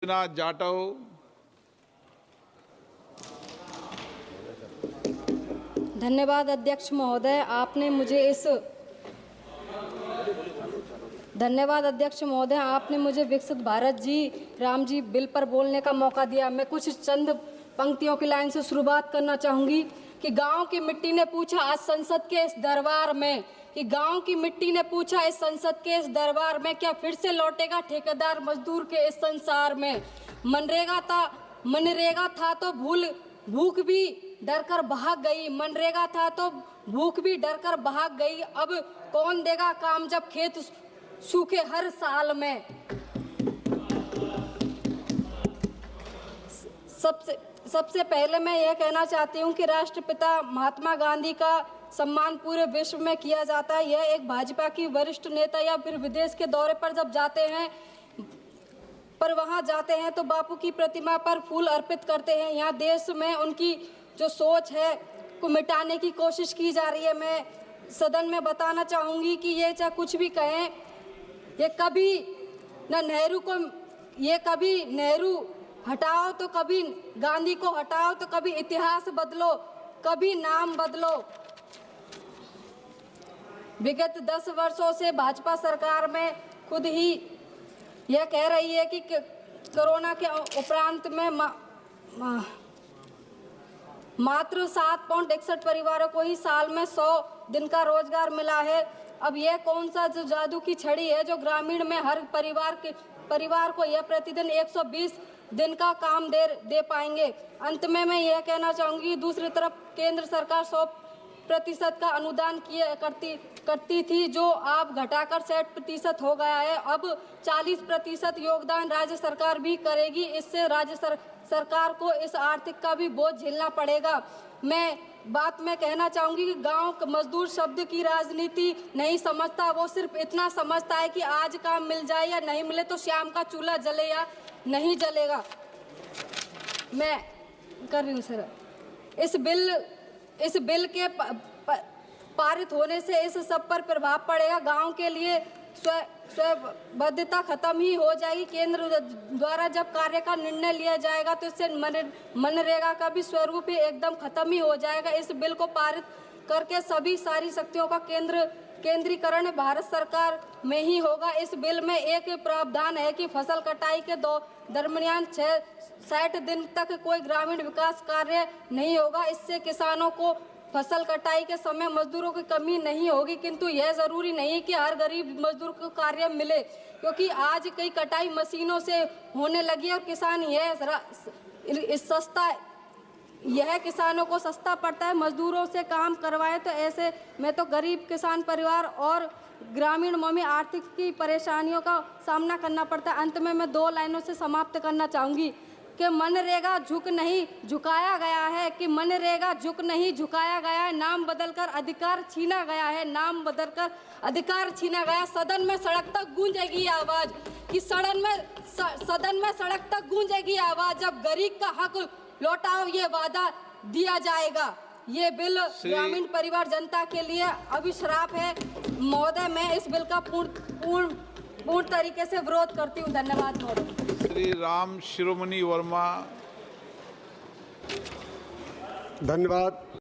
जाटव। धन्यवाद अध्यक्ष महोदय, आपने मुझे विकसित भारत जी राम जी बिल पर बोलने का मौका दिया। मैं कुछ चंद पंक्तियों की लाइन से शुरुआत करना चाहूंगी कि गांव की मिट्टी ने पूछा आज संसद के इस दरबार में, क्या फिर से लौटेगा ठेकेदार मजदूर के इस संसार में। मनरेगा था तो भूख भी डर कर भाग गई, मनरेगा था तो भूख भी डर कर भाग गई। अब कौन देगा काम जब खेत सूखे हर साल में। सबसे पहले मैं यह कहना चाहती हूं कि राष्ट्रपिता महात्मा गांधी का सम्मान पूरे विश्व में किया जाता है। यह एक भाजपा की वरिष्ठ नेता या फिर विदेश के दौरे पर जब वहां जाते हैं तो बापू की प्रतिमा पर फूल अर्पित करते हैं। यहाँ देश में उनकी जो सोच है को मिटाने की कोशिश की जा रही है। मैं सदन में बताना चाहूंगी कि ये चाहे कुछ भी कहें, ये कभी नेहरू हटाओ तो कभी गांधी को हटाओ तो कभी इतिहास बदलो, कभी नाम बदलो। विगत 10 वर्षों से भाजपा सरकार में खुद ही यह कह रही है कि कोरोना के उपरांत में मात्र 7.61 परिवारों को ही साल में 100 दिन का रोजगार मिला है। अब यह कौन सा जो जादू की छड़ी है जो ग्रामीण में हर परिवार को यह प्रतिदिन 120 दिन का काम दे पाएंगे। अंत में मैं यह कहना चाहूंगी, दूसरी तरफ केंद्र सरकार 100% का अनुदान करती थी जो अब घटाकर 60% हो गया है। अब 40% योगदान राज्य सरकार भी करेगी। इससे राज्य सरकार को इस आर्थिक का भी बोझ झेलना पड़ेगा। मैं कहना चाहूंगी कि गांव मजदूर शब्द की राजनीति नहीं समझता, वो सिर्फ इतना समझता है कि आज काम मिल जाए या नहीं मिले तो शाम का चूल्हा जले या नहीं जलेगा। मैं कर रही हूँ सर। इस बिल के पारित होने से इस सब पर प्रभाव पड़ेगा। गांव के लिए स्वयंबद्धता खत्म ही हो जाएगी। केंद्र द्वारा जब कार्य का निर्णय लिया जाएगा तो इससे मनरेगा का भी स्वरूप ही एकदम खत्म ही हो जाएगा। इस बिल को पारित करके सारी शक्तियों का केंद्रीकरण भारत सरकार में ही होगा। इस बिल में एक प्रावधान है कि फसल कटाई के दरमियान 60 दिन तक कोई ग्रामीण विकास कार्य नहीं होगा। इससे किसानों को फसल कटाई के समय मजदूरों की कमी नहीं होगी, किंतु यह जरूरी नहीं कि हर गरीब मजदूर को कार्य मिले, क्योंकि आज कई कटाई मशीनों से होने लगी और किसान यह किसानों को सस्ता पड़ता है। मजदूरों से काम करवाए तो ऐसे में तो गरीब किसान परिवार और ग्रामीणों में आर्थिक की परेशानियों का सामना करना पड़ता है। अंत में मैं 2 लाइनों से समाप्त करना चाहूंगी कि मनरेगा झुक नहीं झुकाया गया है, नाम बदलकर अधिकार छीना गया है, सदन में सड़क तक गूंजेगी आवाज सड़क तक गूंजेगी आवाज जब गरीब का हक लौटाओ ये वादा दिया जाएगा। ये बिल ग्रामीण परिवार जनता के लिए अभिश्राप है। महोदय, मैं इस बिल का पूर्ण तरीके से विरोध करती हूँ। धन्यवाद महोदय। श्री राम शिरोमणि वर्मा। धन्यवाद।